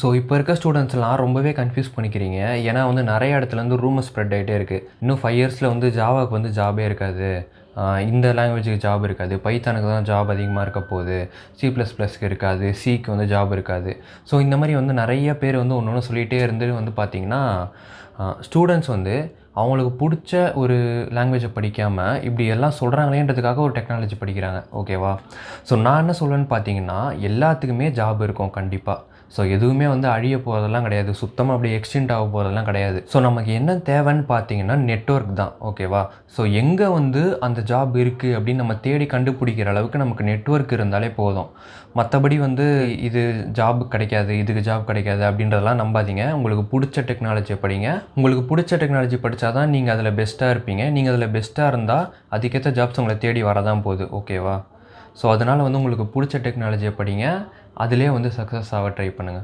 So இப்போ இருக்க ஸ்டூடெண்ட்ஸ்லாம் ரொம்பவே கன்ஃப்யூஸ் பண்ணிக்கிறீங்க. ஏன்னா வந்து நெறைய இடத்துலேருந்து ரூமர் ஸ்ப்ரெட் ஆயிட்டே இருக்கு. இன்னும் 5 இயர்ஸ்ல வந்து ஜாவாக்கு வந்து ஜாபே இருக்காது. இந்த லாங்குவேஜுக்கு ஜாப் இருக்காது. பைத்தானுக்கு தான் ஜாப் அதிகமா இருக்க போகுது. சி++க்கு இருக்காது. சிக்கு வந்து ஜாப் இருக்காது. ஸோ இந்த மாரி வந்து நெறைய பேர் வந்து ஒண்ணு ஒண்ணு சொல்லிட்டே இருந்து வந்து பார்த்தீங்கன்னா, ஸ்டூடெண்ட்ஸ் வந்து அவங்களுக்கு புடிச்ச ஒரு லாங்குவேஜ படிக்காம, இப்படி எல்லாம் சொல்றாங்களேன்றதுக்காக ஒரு டெக்னாலஜி படிக்கிறாங்க. ஓகேவா? ஸோ நான் என்ன சொல்வேன்னு பார்த்தீங்கன்னா, எல்லாத்துக்குமே ஜாப் இருக்கும் கண்டிப்பா. ஸோ எதுவுமே வந்து அழிய போறதெல்லாம் கிடையாது. சுத்தமா அப்படியே எக்ஸ்டிங்க்ட் ஆக போறதெல்லாம் கிடையாது. ஸோ நமக்கு என்ன தேவைன்னு பார்த்தீங்கன்னா, நெட்வொர்க் தான். ஓகேவா? ஸோ எங்க வந்து அந்த ஜாப் இருக்கு அப்படின்னு நம்ம தேடி கண்டுபிடிக்கிற அளவுக்கு நமக்கு நெட்வொர்க் இருந்தாலே போதும். மத்தபடி வந்து இது ஜாப் கிடைக்காது, இதுக்கு ஜாப் கிடைக்காது அப்படின்றதெல்லாம் நம்பாதீங்க. உங்களுக்கு புடிச்ச டெக்னாலஜிய படிங்க. உங்களுக்கு புடிச்ச டெக்னாலஜி படிச்சா தான் நீங்க அதில பெஸ்ட்டா இருப்பீங்க. நீங்க அதில பெஸ்ட்டா இருந்தா, அதுக்கேத்த ஜாப்ஸ் உங்கள தேடி வரதான் போகுது. ஓகேவா? ஸோ அதனால வந்து உங்களுக்கு புடிச்ச டெக்னாலஜிய படிங்க. அதிலேயே வந்து சக்சஸ் ஆக ட்ரை பண்ணுங்க.